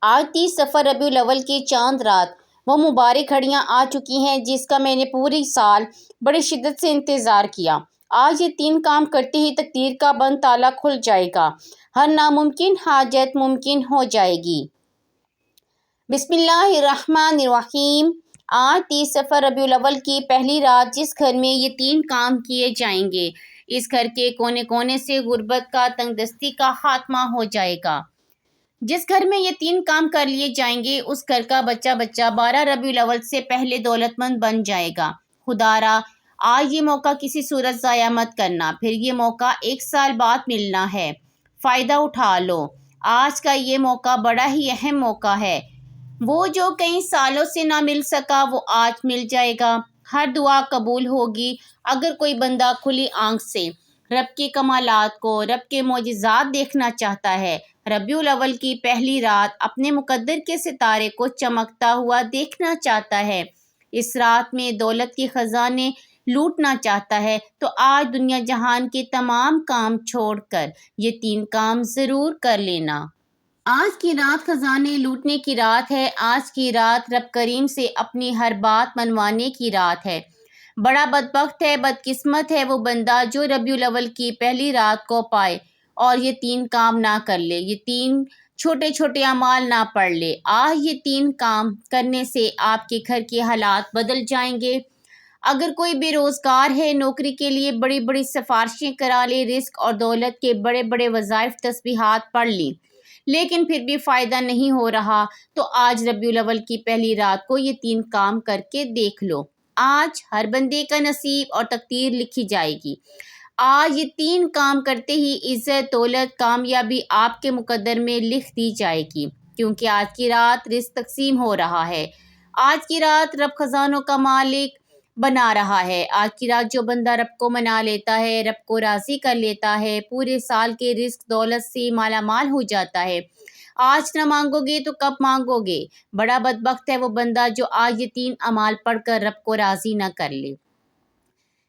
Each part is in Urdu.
آج 30 صفر ربیع الاول کی چاند رات وہ مبارک گھڑیاں آ چکی ہیں جس کا میں نے پوری سال بڑی شدت سے انتظار کیا۔ آج یہ 3 کام کرتے ہی تقدیر کا بند تالا کھل جائے گا، ہر ناممکن حاجت ممکن ہو جائے گی۔ بسم اللہ الرحمن الرحیم۔ آج 30 صفر ربیع الاول کی پہلی رات جس گھر میں یہ 3 کام کیے جائیں گے، اس گھر کے کونے کونے سے غربت کا، تنگ دستی کا خاتمہ ہو جائے گا۔ جس گھر میں یہ 3 کام کر لیے جائیں گے اس گھر کا بچہ 12 ربیع الاول سے پہلے دولت مند بن جائے گا۔ خدا را آج یہ موقع کسی صورت ضائع مت کرنا، پھر یہ موقع 1 سال بعد ملنا ہے، فائدہ اٹھا لو۔ آج کا یہ موقع بڑا ہی اہم موقع ہے، وہ جو کئی سالوں سے نہ مل سکا وہ آج مل جائے گا۔ ہر دعا قبول ہوگی اگر کوئی بندہ کھلی آنکھ سے رب کے کمالات کو، رب کے معجزات دیکھنا چاہتا ہے، ربیع الاول کی پہلی رات اپنے مقدر کے ستارے کو چمکتا ہوا دیکھنا چاہتا ہے، اس رات میں دولت کے خزانے لوٹنا چاہتا ہے، تو آج دنیا جہان کے تمام کام چھوڑ کر یہ 3 کام ضرور کر لینا۔ آج کی رات خزانے لوٹنے کی رات ہے، آج کی رات رب کریم سے اپنی ہر بات منوانے کی رات ہے۔ بڑا بدبخت ہے، بدقسمت ہے وہ بندہ جو ربیع الاول کی پہلی رات کو پائے اور یہ 3 کام نہ کر لے، یہ 3 چھوٹے چھوٹے اعمال نہ پڑھ لے۔ آج یہ 3 کام کرنے سے آپ کے گھر کے حالات بدل جائیں گے۔ اگر کوئی بے روزگار ہے، نوکری کے لیے بڑی بڑی سفارشیں کرا لے، رزق اور دولت کے بڑے بڑے وظائف تسبیحات پڑھ لی، لیکن پھر بھی فائدہ نہیں ہو رہا، تو آج ربیع الاول کی پہلی رات کو یہ 3 کام کر کے دیکھ لو۔ آج ہر بندے کا نصیب اور تقدیر لکھی جائے گی۔ آج یہ 3 کام کرتے ہی عزت، دولت، کامیابی آپ کے مقدر میں لکھ دی جائے گی، کیونکہ آج کی رات رزق تقسیم ہو رہا ہے۔ آج کی رات رب خزانوں کا مالک بنا رہا ہے۔ آج کی رات جو بندہ رب کو منا لیتا ہے، رب کو راضی کر لیتا ہے، پورے سال کے رزق دولت سے مالا مال ہو جاتا ہے۔ آج نہ مانگو گے تو کب مانگو گے؟ بڑا بدبخت ہے وہ بندہ جو آج یہ 3 اعمال پڑھ کر رب کو راضی نہ کر لے۔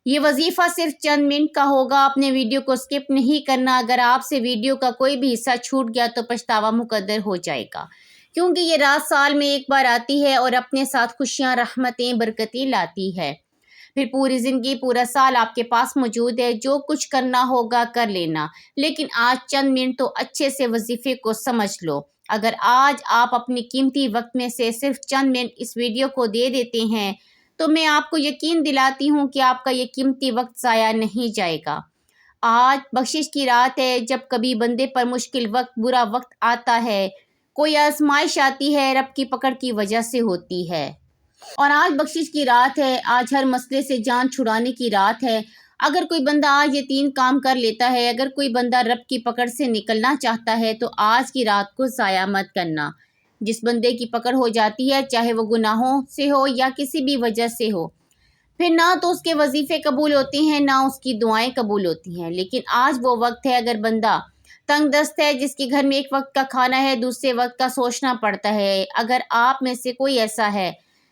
یہ وظیفہ صرف چند منٹ کا ہوگا، اپنے ویڈیو کو سکپ نہیں کرنا۔ اگر آپ سے ویڈیو کا کوئی بھی حصہ چھوٹ گیا تو پچھتاوا مقدر ہو جائے گا، کیونکہ یہ رات سال میں ایک بار آتی ہے اور اپنے ساتھ خوشیاں، رحمتیں، برکتیں لاتی ہے۔ پھر پوری زندگی، پورا سال آپ کے پاس موجود ہے، جو کچھ کرنا ہوگا کر لینا، لیکن آج چند منٹ تو اچھے سے وظیفے کو سمجھ لو۔ اگر آج آپ اپنی قیمتی وقت میں سے صرف چند منٹ اس ویڈیو کو دے دیتے ہیں تو میں آپ کو یقین دلاتی ہوں کہ آپ کا یہ قیمتی وقت ضائع نہیں جائے گا۔ آج بخشش کی رات ہے، جب کبھی بندے پر مشکل وقت، برا وقت آتا ہے، کوئی آزمائش آتی ہے، رب کی پکڑ کی وجہ سے ہوتی ہے، اور آج بخشش کی رات ہے، آج ہر مسئلے سے جان چھڑانے کی رات ہے۔ اگر کوئی بندہ آج یہ 3 کام کر لیتا ہے، اگر کوئی بندہ رب کی پکڑ سے نکلنا چاہتا ہے تو آج کی رات کو ضائع مت کرنا۔ جس بندے کی پکڑ ہو جاتی ہے، چاہے وہ گناہوں سے ہو یا کسی بھی وجہ سے ہو، پھر نہ تو اس کے وظیفے قبول ہوتے ہیں، نہ اس کی دعائیں قبول ہوتی ہیں۔ لیکن آج وہ وقت ہے، اگر بندہ تنگ دست ہے، جس کے گھر میں ایک وقت کا کھانا ہے، دوسرے وقت کا سوچنا پڑتا ہے، اگر آپ میں سے کوئی ایسا ہے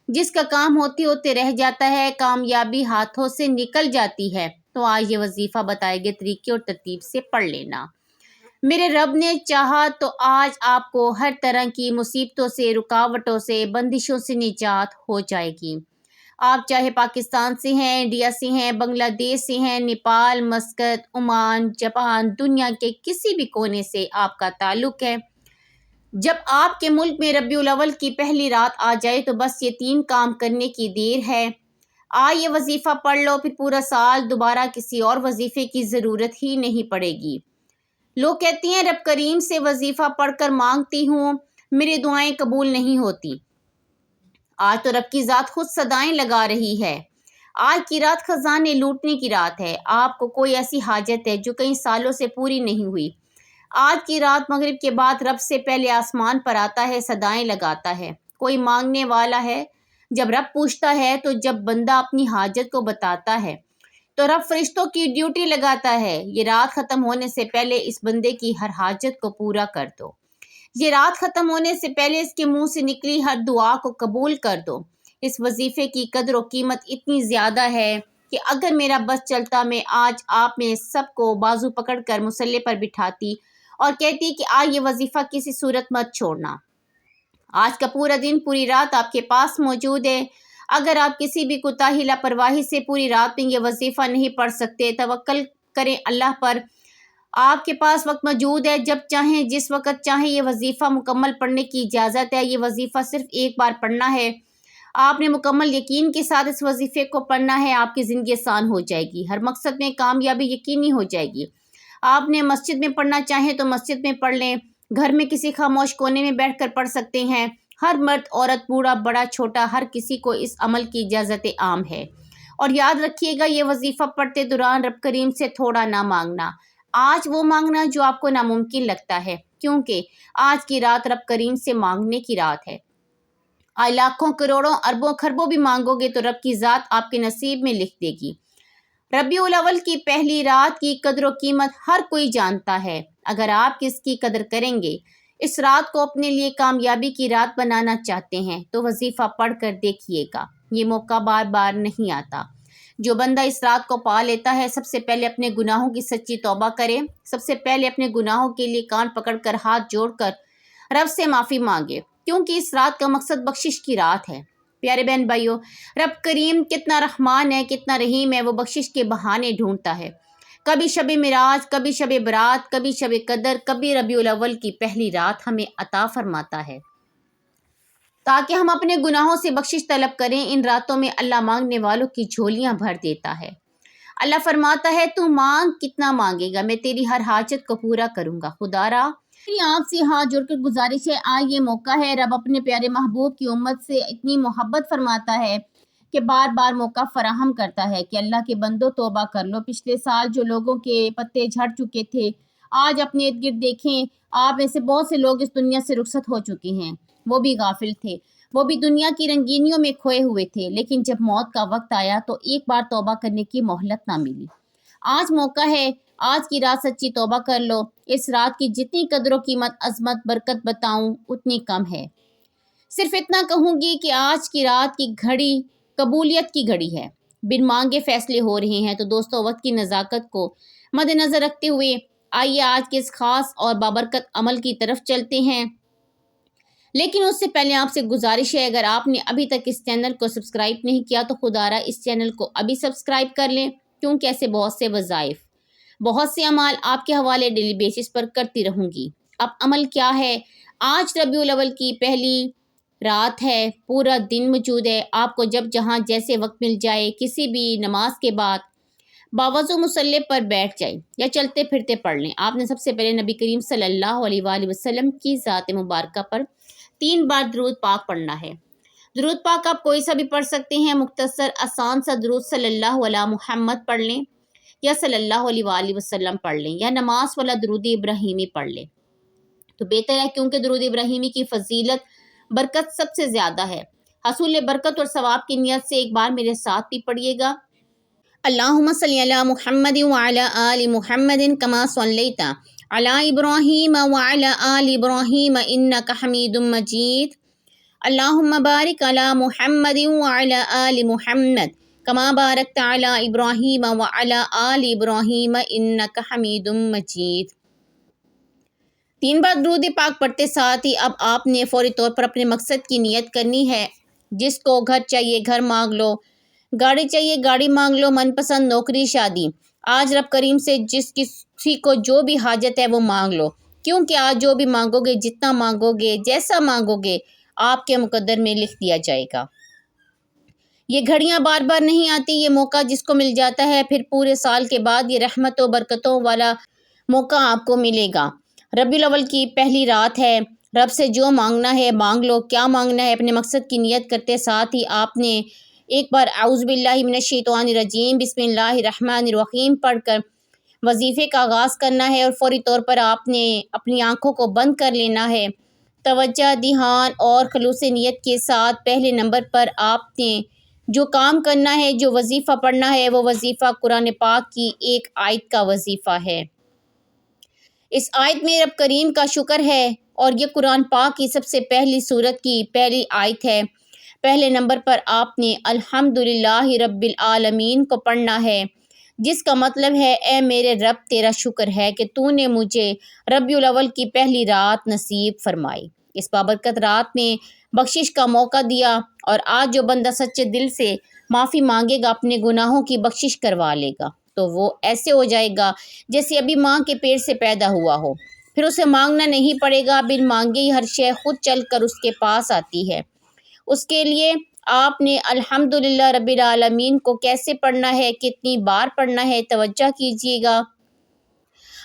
جس کا کام ہوتے ہوتے رہ جاتا ہے، کامیابی ہاتھوں سے نکل جاتی ہے، تو آج یہ وظیفہ بتائے گئے طریقے اور ترتیب سے پڑھ لینا۔ میرے رب نے چاہا تو آج آپ کو ہر طرح کی مصیبتوں سے، رکاوٹوں سے، بندشوں سے نجات ہو جائے گی۔ آپ چاہے پاکستان سے ہیں، انڈیا سے ہیں، بنگلہ دیش سے ہیں، نیپال، مسقط، عمان، جاپان، دنیا کے کسی بھی کونے سے آپ کا تعلق ہے، جب آپ کے ملک میں ربیع الاول کی پہلی رات آ جائے تو بس یہ 3 کام کرنے کی دیر ہے۔ آج یہ وظیفہ پڑھ لو، پھر پورا سال دوبارہ کسی اور وظیفے کی ضرورت ہی نہیں پڑے گی۔ لوگ کہتے ہیں رب کریم سے وظیفہ پڑھ کر مانگتی ہوں، میری دعائیں قبول نہیں ہوتی۔ آج تو رب کی ذات خود صدائیں لگا رہی ہے۔ آج کی رات خزانے لوٹنے کی رات ہے۔ آپ کو کوئی ایسی حاجت ہے جو کئی سالوں سے پوری نہیں ہوئی، آج کی رات مغرب کے بعد رب سے پہلے آسمان پر آتا ہے، صدائیں لگاتا ہے۔ کوئی مانگنے والا ہے، جب رب پوچھتا ہے تو جب بندہ اپنی حاجت کو بتاتا ہے تو رب فرشتوں کی ڈیوٹی لگاتا ہے، یہ رات ختم ہونے سے پہلے اس بندے کی ہر حاجت کو پورا کر دو، یہ رات ختم ہونے سے پہلے اس کے منہ سے نکلی ہر دعا کو قبول کر دو۔ اس وظیفے کی قدر و قیمت اتنی زیادہ ہے کہ اگر میرا بس چلتا، میں آج آپ میں سب کو بازو پکڑ کر مصلے پر بٹھاتی اور کہتی کہ آج یہ وظیفہ کسی صورت مت چھوڑنا۔ آج کا پورا دن پوری رات آپ کے پاس موجود ہے۔ اگر آپ کسی بھی کوتاہی لاپرواہی سے پوری رات میں یہ وظیفہ نہیں پڑھ سکتے، توکل کریں اللہ پر۔ آپ کے پاس وقت موجود ہے، جب چاہیں جس وقت چاہیں یہ وظیفہ مکمل پڑھنے کی اجازت ہے۔ یہ وظیفہ صرف ایک بار پڑھنا ہے۔ آپ نے مکمل یقین کے ساتھ اس وظیفے کو پڑھنا ہے، آپ کی زندگی آسان ہو جائے گی، ہر مقصد میں کامیابی یقینی ہو جائے گی۔ آپ نے مسجد میں پڑھنا چاہیں تو مسجد میں پڑھ لیں، گھر میں کسی خاموش کونے میں بیٹھ کر پڑھ سکتے ہیں۔ ہر مرد، عورت، بوڑھا، بڑا، چھوٹا، ہر کسی کو اس عمل کی اجازت عام ہے۔ اور یاد رکھیے گا، یہ وظیفہ پڑھتے دوران رب کریم سے تھوڑا نہ مانگنا، آج وہ مانگنا جو آپ کو ناممکن لگتا ہے، کیونکہ آج کی رات رب کریم سے مانگنے کی رات ہے۔ آج لاکھوں، کروڑوں، اربوں، خربوں بھی مانگو گے تو رب کی ذات آپ کے نصیب میں لکھ دے گی۔ ربیع الاول کی پہلی رات کی قدر و قیمت ہر کوئی جانتا ہے۔ اگر آپ اس کی قدر کریں گے، اس رات کو اپنے لیے کامیابی کی رات بنانا چاہتے ہیں تو وظیفہ پڑھ کر دیکھیے گا، یہ موقع بار بار نہیں آتا۔ جو بندہ اس رات کو پا لیتا ہے، سب سے پہلے اپنے گناہوں کی سچی توبہ کرے، سب سے پہلے اپنے گناہوں کے لیے کان پکڑ کر ہاتھ جوڑ کر رب سے معافی مانگے، کیونکہ اس رات کا مقصد بخشش کی رات ہے۔ پیارے بہن بھائیو، رب کریم کتنا رحمان ہے، کتنا رحیم ہے، وہ بخشش کے بہانے ڈھونڈتا ہے۔ کبھی شب معراج، کبھی شب برات، کبھی شب قدر، کبھی ربیع الاول کی پہلی رات ہمیں عطا فرماتا ہے تاکہ ہم اپنے گناہوں سے بخشش طلب کریں۔ ان راتوں میں اللہ مانگنے والوں کی جھولیاں بھر دیتا ہے۔ اللہ فرماتا ہے، تو مانگ، کتنا مانگے گا، میں تیری ہر حاجت کو پورا کروں گا۔ خدا را، میری آپ سے ہاتھ جوڑ کر گزارش ہے، آج یہ موقع ہے، رب اپنے پیارے محبوب کی امت سے اتنی محبت فرماتا ہے کہ بار بار موقع فراہم کرتا ہے کہ اللہ کے بندوں توبہ کر لو۔ پچھلے سال جو لوگوں کے پتے جھڑ چکے تھے، آج اپنے ارد گرد دیکھیں، آپ میں سے بہت سے لوگ اس دنیا سے رخصت ہو چکے ہیں۔ وہ بھی غافل تھے، وہ بھی دنیا کی رنگینیوں میں کھوئے ہوئے تھے، لیکن جب موت کا وقت آیا تو ایک بار توبہ کرنے کی مہلت نہ ملی۔ آج موقع ہے، آج کی رات سچی توبہ کر لو۔ اس رات کی جتنی قدر و قیمت، عظمت، برکت بتاؤں اتنی کم ہے۔ صرف اتنا کہوں گی کہ آج کی رات کی گھڑی قبولیت کی گھڑی ہے، بن مانگے فیصلے ہو رہے ہیں۔ تو دوستو، وقت کی نزاکت کو مد نظر رکھتے ہوئے آئیے آج کے اس خاص اور بابرکت عمل کی طرف چلتے ہیں۔ لیکن اس سے پہلے آپ سے گزارش ہے، اگر آپ نے ابھی تک اس چینل کو سبسکرائب نہیں کیا تو خدا را اس چینل کو ابھی سبسکرائب کر لیں، کیونکہ ایسے بہت سے وظائف، بہت سے اعمال آپ کے حوالے ڈیلی بیسس پر کرتی رہوں گی۔ اب عمل کیا ہے؟ آج ربیع الاول کی پہلی رات ہے، پورا دن موجود ہے۔ آپ کو جب جہاں جیسے وقت مل جائے، کسی بھی نماز کے بعد باوضو مصلی پر بیٹھ جائیں یا چلتے پھرتے پڑھ لیں۔ آپ نے سب سے پہلے نبی کریم صلی اللہ علیہ وآلہ وسلم کی ذات مبارکہ پر 3 بار درود پاک پڑھنا ہے۔ درود پاک آپ کوئی سا بھی پڑھ سکتے ہیں، مختصر آسان سا درود صلی اللہ علیہ محمد پڑھ لیں یا صلی اللہ علیہ وآلہ وسلم پڑھ لیں، یا نماز والا درود ابراہیمی پڑھ لیں تو بہتر ہے، کیونکہ درود ابراہیمی کی فضیلت، برکت سب سے زیادہ ہے۔ حصول برکت اور ثواب کی نیت سے ایک بار میرے ساتھ بھی پڑھیے گا۔ اللہم صلی علی محمد وعلی آل محمد کما صلیت علی ابراہیم وعلی آل ابراہیم انک حمید مجید۔ اللہم بارک علی محمد وعلی آل محمد کما بارکت علی ابراہیم وعلی آل ابراہیم انک حمید مجید۔ 3 بار درود پاک پڑھتے ساتھ ہی اب آپ نے فوری طور پر اپنے مقصد کی نیت کرنی ہے۔ جس کو گھر چاہیے گھر مانگ لو، گاڑی چاہیے گاڑی مانگ لو، من پسند نوکری، شادی۔ آج رب کریم سے جس کسی کو جو بھی حاجت ہے وہ مانگ لو، کیونکہ آج جو بھی مانگو گے، جتنا مانگو گے، جیسا مانگو گے، آپ کے مقدر میں لکھ دیا جائے گا۔ یہ گھڑیاں بار بار نہیں آتی، یہ موقع جس کو مل جاتا ہے پھر پورے سال کے بعد یہ رحمت و برکتوں والا موقع آپ کو ملے گا۔ ربیع الاول کی پہلی رات ہے، رب سے جو مانگنا ہے مانگ لو۔ کیا مانگنا ہے؟ اپنے مقصد کی نیت کرتے ساتھ ہی آپ نے ایک بار اعوذ باللہ من الشیطان الرجیم بسم اللہ الرحمن الرحیم پڑھ کر وظیفے کا آغاز کرنا ہے، اور فوری طور پر آپ نے اپنی آنکھوں کو بند کر لینا ہے۔ توجہ، دھیان اور خلوص نیت کے ساتھ پہلے نمبر پر آپ نے جو کام کرنا ہے، جو وظیفہ پڑھنا ہے، وہ وظیفہ قرآن پاک کی ایک آیت کا وظیفہ ہے۔ اس آیت میں رب کریم کا شکر ہے، اور یہ قرآن پاک کی سب سے پہلی سورت کی پہلی آیت ہے۔ پہلے نمبر پر آپ نے الحمدللہ رب العالمین کو پڑھنا ہے، جس کا مطلب ہے اے میرے رب، تیرا شکر ہے کہ تو نے مجھے ربیع الاول کی پہلی رات نصیب فرمائی۔ اس بابرکت رات میں بخشش کا موقع دیا، اور آج جو بندہ سچے دل سے معافی مانگے گا اپنے گناہوں کی بخشش کروا لے گا، تو وہ ایسے ہو جائے گا جیسے ابھی ماں کے پیٹ سے پیدا ہوا ہو۔ پھر اسے مانگنا نہیں پڑے گا، بن مانگے ہی ہر شے خود چل کر اس کے پاس آتی ہے۔ اس کے لیے آپ نے الحمدللہ رب العالمین کو کیسے پڑھنا ہے، کتنی بار پڑھنا ہے، توجہ کیجیے گا۔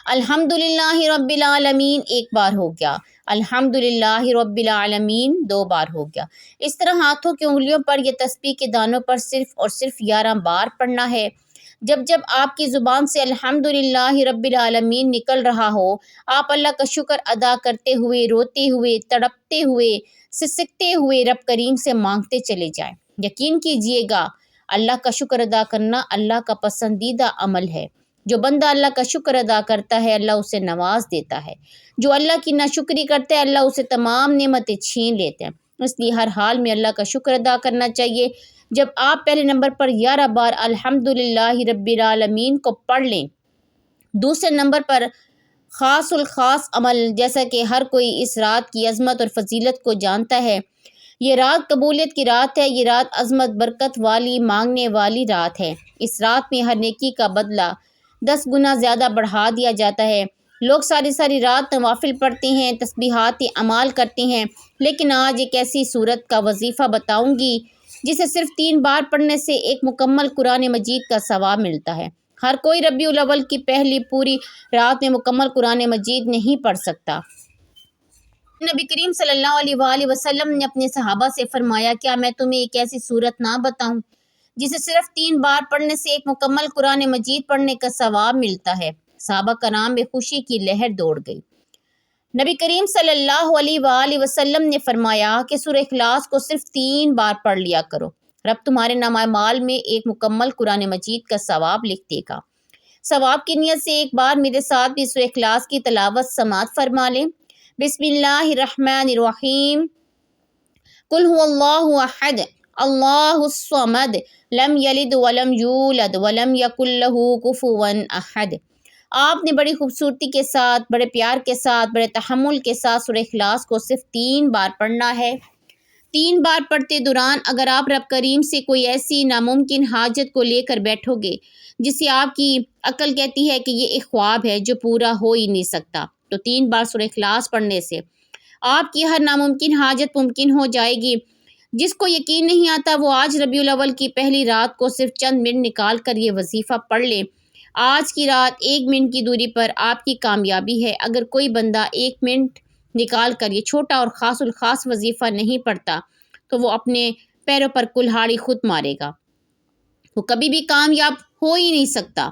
الحمدللہ رب العالمین ایک بار ہو گیا، الحمدللہ رب العالمین 2 بار ہو گیا۔ اس طرح ہاتھوں کی انگلیوں پر یہ تسبیح کے دانوں پر صرف اور صرف 11 بار پڑھنا ہے۔ جب جب آپ کی زبان سے الحمدللہ رب العالمین نکل رہا ہو، آپ اللہ کا شکر ادا کرتے ہوئے، روتے ہوئے، تڑپتے ہوئے، سسکتے ہوئے رب کریم سے مانگتے چلے جائیں۔ یقین کیجئے گا اللہ کا شکر ادا کرنا اللہ کا پسندیدہ عمل ہے۔ جو بندہ اللہ کا شکر ادا کرتا ہے اللہ اسے نواز دیتا ہے، جو اللہ کی ناشکری کرتا ہے اللہ اسے تمام نعمتیں چھین لیتے ہیں۔ اس لیے ہر حال میں اللہ کا شکر ادا کرنا چاہیے۔ جب آپ پہلے نمبر پر 11 بار الحمدللہ رب العالمین کو پڑھ لیں، دوسرے نمبر پر خاص الخاص عمل، جیسا کہ ہر کوئی اس رات کی عظمت اور فضیلت کو جانتا ہے، یہ رات قبولیت کی رات ہے، یہ رات عظمت برکت والی مانگنے والی رات ہے۔ اس رات میں ہر نیکی کا بدلہ 10 گنا زیادہ بڑھا دیا جاتا ہے۔ لوگ ساری رات نوافل پڑھتے ہیں، تسبیحات اعمال کرتے ہیں، لیکن آج ایک ایسی صورت کا وظیفہ بتاؤں گی جسے صرف 3 بار پڑھنے سے ایک مکمل قرآن مجید کا ثواب ملتا ہے۔ ہر کوئی ربیع الاول کی پہلی پوری رات میں مکمل قرآن مجید نہیں پڑھ سکتا۔ نبی کریم صلی اللہ علیہ وآلہ وسلم نے اپنے صحابہ سے فرمایا، کیا میں تمہیں ایک ایسی صورت نہ بتاؤں جسے صرف 3 بار پڑھنے سے ایک مکمل قرآن مجید پڑھنے کا ثواب ملتا ہے؟ صحابہ کرام میں خوشی کی لہر دوڑ گئی۔ نبی کریم صلی اللہ علیہ وآلہ وسلم نے فرمایا کہ سورہ اخلاص کو صرف 3 بار پڑھ لیا کرو، رب تمہارے نامہ اعمال میں ایک مکمل قرآن مجید کا ثواب لکھ دے گا۔ ثواب کی نیت سے ایک بار میرے ساتھ بھی سورہ اخلاص کی تلاوت سماعت فرما لیں۔ بسم اللہ الرحمن الرحیم، قل هو اللہ احد اللہ الصمد لم یلد ولم یولد ولم یکن لہ کفوا احد۔ آپ نے بڑی خوبصورتی کے ساتھ، بڑے پیار کے ساتھ، بڑے تحمل کے ساتھ سورہ اخلاص کو صرف 3 بار پڑھنا ہے۔ 3 بار پڑھتے دوران اگر آپ رب کریم سے کوئی ایسی ناممکن حاجت کو لے کر بیٹھو گے جسے آپ کی عقل کہتی ہے کہ یہ ایک خواب ہے جو پورا ہو ہی نہیں سکتا، تو 3 بار سورہ اخلاص پڑھنے سے آپ کی ہر ناممکن حاجت ممکن ہو جائے گی۔ جس کو یقین نہیں آتا وہ آج ربیع الاول کی پہلی رات کو صرف چند منٹ نکال کر یہ وظیفہ پڑھ لے۔ آج کی رات 1 منٹ کی دوری پر آپ کی کامیابی ہے۔ اگر کوئی بندہ 1 منٹ نکال کر یہ چھوٹا اور خاص الخاص وظیفہ نہیں پڑھتا تو وہ اپنے پیروں پر کلہاڑی خود مارے گا، وہ کبھی بھی کامیاب ہو ہی نہیں سکتا۔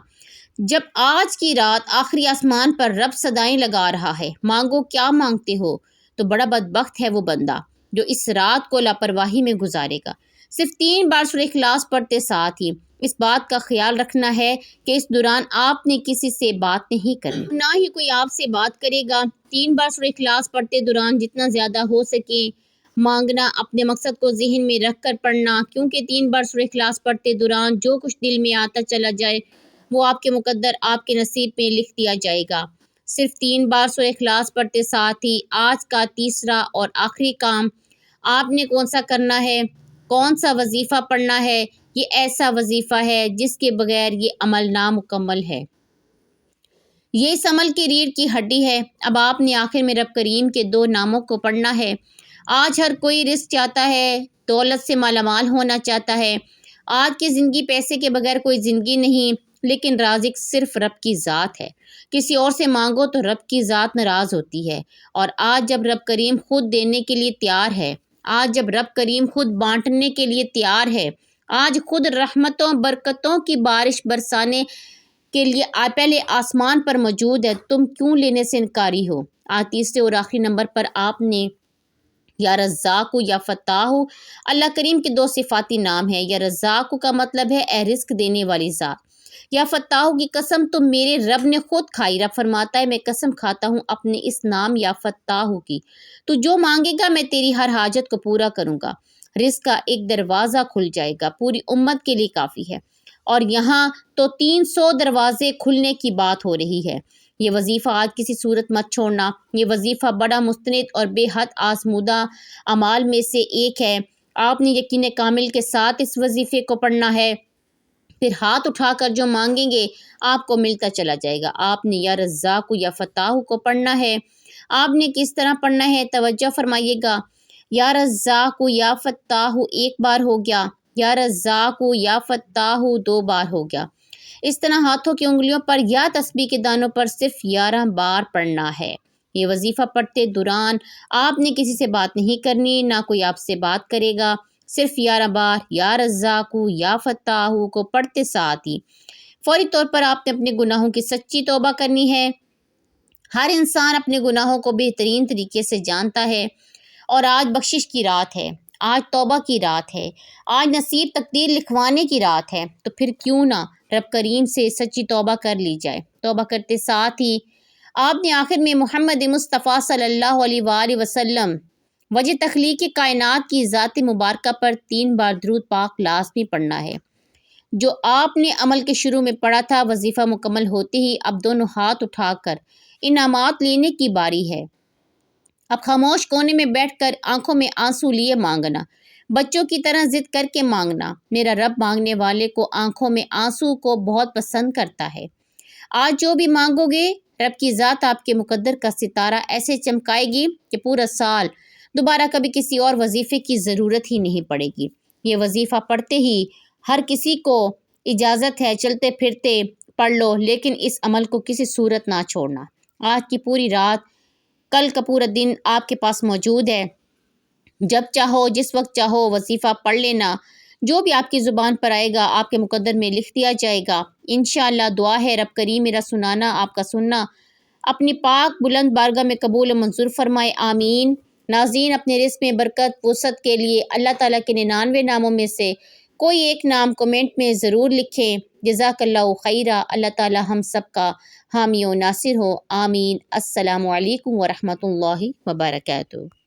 جب آج کی رات آخری آسمان پر رب صدائیں لگا رہا ہے، مانگو کیا مانگتے ہو، تو بڑا بدبخت ہے وہ بندہ جو اس رات کو لاپرواہی میں گزارے گا۔ صرف 3 بار سورہ اخلاص پڑھتے ساتھ ہی اس بات کا خیال رکھنا ہے کہ اس دوران آپ نے کسی سے بات نہیں کرنی، نہ ہی کوئی آپ سے بات کرے گا۔ 3 بار سورہ اخلاص پڑھتے دوران جتنا زیادہ ہو سکے مانگنا، اپنے مقصد کو ذہن میں رکھ کر پڑھنا، کیونکہ 3 بار سورہ اخلاص پڑھتے دوران جو کچھ دل میں آتا چلا جائے وہ آپ کے مقدر، آپ کے نصیب میں لکھ دیا جائے گا۔ صرف 3 بار سورہ اخلاص پڑھتے ساتھ ہی آج کا تیسرا اور آخری کام آپ نے کون سا کرنا ہے، کون سا وظیفہ پڑھنا ہے؟ یہ ایسا وظیفہ ہے جس کے بغیر یہ عمل نامکمل ہے، یہ اس عمل کی ریڑھ کی ہڈی ہے۔ اب آپ نے آخر میں رب کریم کے 2 ناموں کو پڑھنا ہے۔ آج ہر کوئی رزق چاہتا ہے، دولت سے مالا مال ہونا چاہتا ہے۔ آج کی زندگی پیسے کے بغیر کوئی زندگی نہیں، لیکن رازق صرف رب کی ذات ہے۔ کسی اور سے مانگو تو رب کی ذات ناراض ہوتی ہے، اور آج جب رب کریم خود دینے کے لیے تیار ہے، آج جب رب کریم خود بانٹنے کے لیے تیار ہے، آج خود رحمتوں برکتوں کی بارش برسانے کے لیے پہلے آسمان پر موجود ہے، تم کیوں لینے سے انکاری ہو؟ آج تیسرے اور آخری نمبر پر آپ نے یا رزاق یا فتاح، اللہ کریم کے 2 صفاتی نام ہیں۔ یا رزاق کا مطلب ہے اے رزق دینے والی ذات، یا فتاح کی قسم تو میرے رب نے خود کھائی۔ رب فرماتا ہے میں قسم کھاتا ہوں اپنے اس نام یا فتاح کی، تو جو مانگے گا میں تیری ہر حاجت کو پورا کروں گا۔ رزق کا ایک دروازہ کھل جائے گا، پوری امت کے لیے کافی ہے، اور یہاں تو 300 دروازے کھلنے کی بات ہو رہی ہے۔ یہ وظیفہ آج کسی صورت مت چھوڑنا۔ یہ وظیفہ بڑا مستند اور بے حد آزمودہ اعمال میں سے ایک ہے۔ آپ نے یقین کامل کے ساتھ اس وظیفے کو پڑھنا ہے، پھر ہاتھ اٹھا کر جو مانگیں گے آپ کو ملتا چلا جائے گا۔ آپ نے یا رزاق یا فتاح کو پڑھنا ہے۔ آپ نے کس طرح پڑھنا ہے توجہ فرمائیے گا۔ یا رزاق یا فتاح ایک بار ہو گیا، یا رزاق یا فتاح 2 بار ہو گیا۔ اس طرح ہاتھوں کی انگلیوں پر یا تسبیح کے دانوں پر صرف 11 بار پڑھنا ہے۔ یہ وظیفہ پڑھتے دوران آپ نے کسی سے بات نہیں کرنی، نہ کوئی آپ سے بات کرے گا۔ صرف 11 بار یا رزاق یا فتاح کو پڑھتے ساتھ ہی فوری طور پر آپ نے اپنے گناہوں کی سچی توبہ کرنی ہے۔ ہر انسان اپنے گناہوں کو بہترین طریقے سے جانتا ہے، اور آج بخشش کی رات ہے، آج توبہ کی رات ہے، آج نصیب تقدیر لکھوانے کی رات ہے، تو پھر کیوں نہ رب کریم سے سچی توبہ کر لی جائے۔ توبہ کرتے ساتھ ہی آپ نے آخر میں محمد مصطفیٰ صلی اللہ علیہ وآلہ وسلم وجہ تخلیق کائنات کی ذات مبارکہ پر 3 بار درود پاک لازمی پڑھنا ہے۔ جو آپ نے عمل کے شروع میں پڑھا تھا، وظیفہ مکمل ہوتے ہی اب دونوں ہاتھ اٹھا کر انعامات لینے کی باری ہے۔ اب خاموش کونے میں بیٹھ کر آنکھوں میں آنسو لیے مانگنا، بچوں کی طرح ضد کر کے مانگنا۔ میرا رب مانگنے والے کو آنکھوں میں آنسو کو بہت پسند کرتا ہے۔ آج جو بھی مانگو گے، رب کی ذات آپ کے مقدر کا ستارہ ایسے چمکائے گی کہ پورا سال دوبارہ کبھی کسی اور وظیفے کی ضرورت ہی نہیں پڑے گی۔ یہ وظیفہ پڑھتے ہی ہر کسی کو اجازت ہے چلتے پھرتے پڑھ لو، لیکن اس عمل کو کسی صورت نہ چھوڑنا۔ آج کی پوری رات، کل کا پورا دن آپ کے پاس موجود ہے، جب چاہو جس وقت چاہو وظیفہ پڑھ لینا۔ جو بھی آپ کی زبان پر آئے گا آپ کے مقدر میں لکھ دیا جائے گا۔ انشاءاللہ دعا ہے رب کریم میرا سنانا آپ کا سننا اپنی پاک بلند بارگاہ میں قبول و منظور فرمائے، آمین۔ ناظرین، اپنے رزق میں برکت وسعت کے لیے اللہ تعالیٰ کے 99 ناموں میں سے کوئی ایک نام کمنٹ میں ضرور لکھیں۔ جزاک اللہ خیرہ۔ اللہ تعالیٰ ہم سب کا حامی و ناصر ہو، آمین۔ السلام علیکم ورحمۃ اللہ وبرکاتہ۔